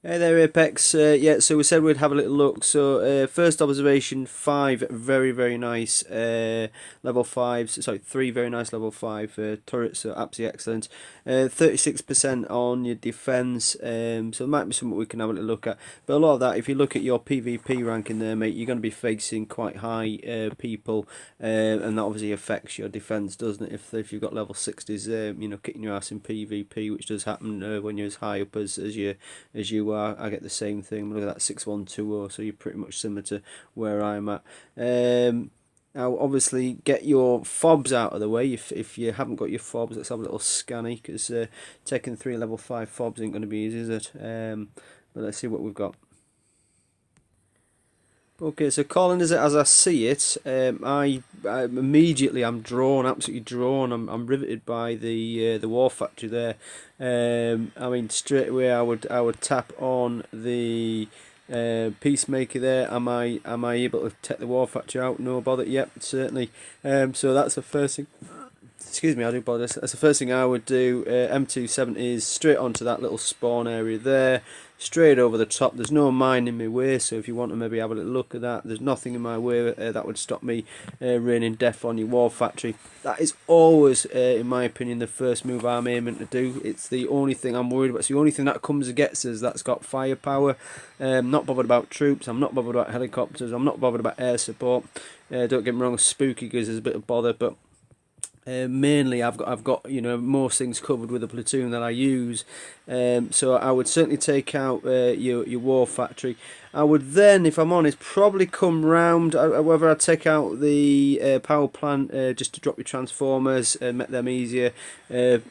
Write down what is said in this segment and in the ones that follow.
Hey there, Apex. Yeah, so we said we'd have a little look. So, first observation, five very, very nice level fives. Sorry, three very nice level five turrets. So, absolutely excellent. 36% on your defense. So, it might be something we can have a little look at. But a lot of that, if you look at your PvP ranking there, mate, you're going to be facing quite high people, and that obviously affects your defense, doesn't it? If you've got level 60s, kicking your ass in PvP, which does happen when you're as high up as you are. I get the same thing. Look at that 6120, so you're pretty much similar to where I'm at. Now, obviously, get your fobs out of the way. If you haven't got your fobs, let's have a little scanny, because taking three level 5 fobs ain't going to be easy, is it? But let's see what we've got. Okay, so calling as I see it, I immediately I'm drawn, absolutely drawn. I'm riveted by the War Factory there. I mean, straight away I would tap on the Peacemaker there. Am I able to take the War Factory out? No bother. Yep, certainly. So that's the first thing. Excuse me, I do apologise. That's the first thing I would do. M27 is straight onto that little spawn area there, straight over the top. There's no mine in my way, so if you want to maybe have a little look at that, there's nothing in my way that would stop me raining death on your War Factory. That is always, in my opinion, the first move I'm aiming to do. It's the only thing I'm worried about. It's the only thing that comes and gets us that's got firepower. Not bothered about troops. I'm not bothered about helicopters. I'm not bothered about air support. Don't get me wrong, Spooky gives us a bit of bother, but mainly I've got most things covered with the platoon that I use, so I would certainly take out your War Factory. I would then, if I'm honest, probably come round, whether I take out the power plant just to drop your transformers and make them easier,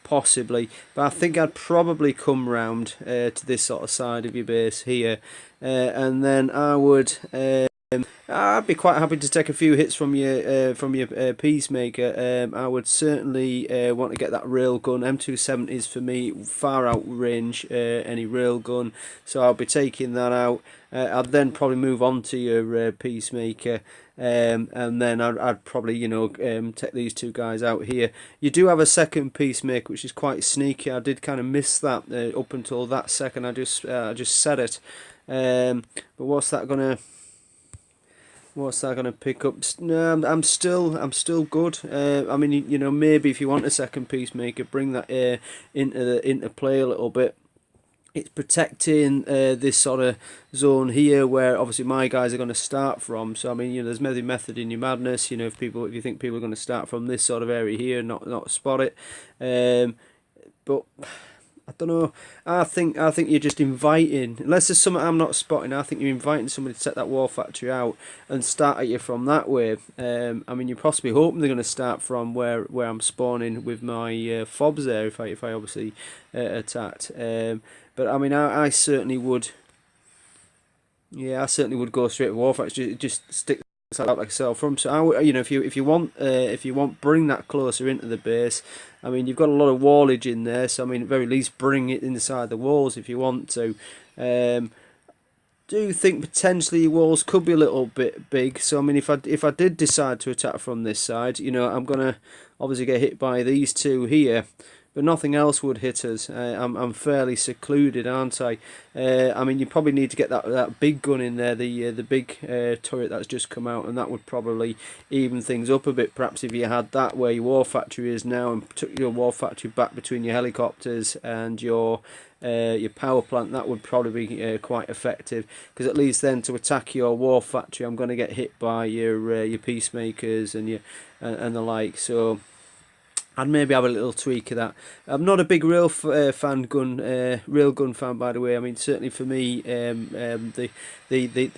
possibly, but I think I'd probably come round to this sort of side of your base here, and then I would I'd be quite happy to take a few hits from your Peacemaker. I would certainly want to get that railgun. M270 is for me far out range any railgun, so I'll be taking that out. I'd then probably move on to your Peacemaker. And then I'd probably, take these two guys out here. You do have a second Peacemaker, which is quite sneaky. I did kind of miss that up until that second. I just said it. But what's that gonna pick up? No, I'm still good. I mean, maybe if you want a second Peacemaker, bring that into play a little bit. It's protecting this sort of zone here, where obviously my guys are going to start from. So I mean, there's method in your madness. If you think people are going to start from this sort of area here, not spot it. But I don't know. I think you're just inviting, unless there's something I'm not spotting. I think you're inviting somebody to set that War Factory out and start at you from that way. I mean, you're possibly hoping they're going to start from where I'm spawning with my fobs there. If I obviously attacked. But I mean, I certainly would. Yeah, I certainly would go straight to War Factory. Just stick out like yourself from. So if you want, bring that closer into the base. I mean, you've got a lot of wallage in there, so I mean, at very least, bring it inside the walls if you want to. Do think potentially your walls could be a little bit big. So I mean, if I did decide to attack from this side, I'm gonna obviously get hit by these two here, but nothing else would hit us. I'm fairly secluded, aren't I? I mean, you probably need to get that big gun in there, the big turret that's just come out, and that would probably even things up a bit. Perhaps if you had that where your War Factory is now, and took your War Factory back between your helicopters and your power plant, that would probably be quite effective, because at least then to attack your War Factory, I'm going to get hit by your Peacemakers and the like. So I'd maybe have a little tweak of that. I'm not a big railgun fan, by the way. I mean, certainly for me, the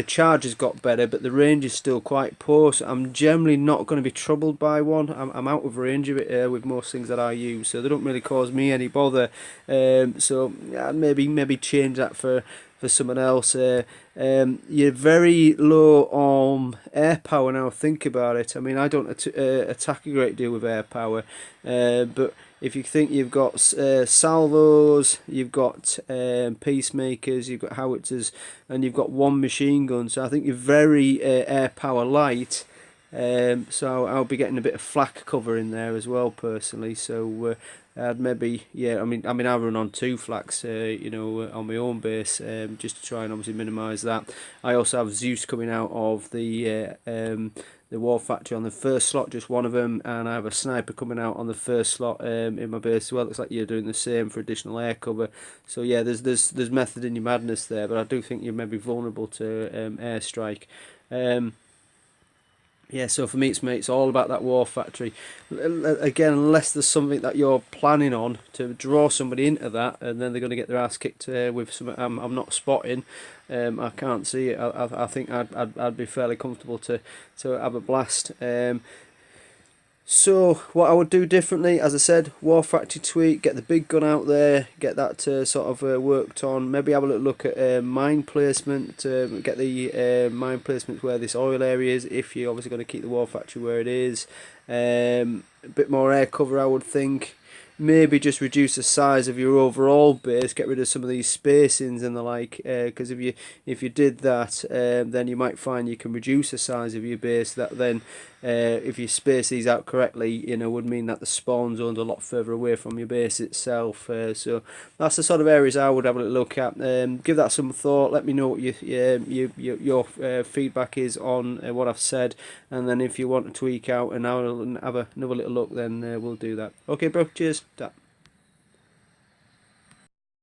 charge has got better, but the range is still quite poor. So I'm generally not going to be troubled by one. I'm out of range of it with most things that I use, so they don't really cause me any bother. So yeah, maybe change that for someone else. You're very low on air power now. Think about it. I mean, I don't attack a great deal with air power, but if you think you've got salvos, you've got peacemakers, you've got howitzers, and you've got one machine gun, so I think you're very air power light. So I'll be getting a bit of flak cover in there as well, personally. So I'd maybe, yeah, I mean, I run on two flax, on my own base, just to try and obviously minimise that. I also have Zeus coming out of the War Factory on the first slot, just one of them, and I have a sniper coming out on the first slot in my base as well. Looks like you're doing the same for additional air cover. So yeah, there's method in your madness there, but I do think you're maybe vulnerable to airstrike. Um, yeah, so for me, it's all about that War Factory. Again, unless there's something that you're planning on to draw somebody into that, and then they're going to get their ass kicked with something I'm not spotting. I can't see it. I think I'd be fairly comfortable to have a blast. So what I would do differently, as I said, War Factory tweak, get the big gun out there, get that sort of worked on. Maybe have a little look at mine placement, get the mine placements where this oil area is, if you're obviously going to keep the War Factory where it is. A bit more air cover, I would think. Maybe just reduce the size of your overall base, get rid of some of these spacings and the like, because if you did that, then you might find you can reduce the size of your base. That then, if you space these out correctly, would mean that the spawn zone's a lot further away from your base itself. So that's the sort of areas I would have a little look at. Give that some thought. Let me know what your feedback is on what I've said, and then if you want to tweak out and have another little look, then we'll do that. Okay, bro. Cheers. Ta.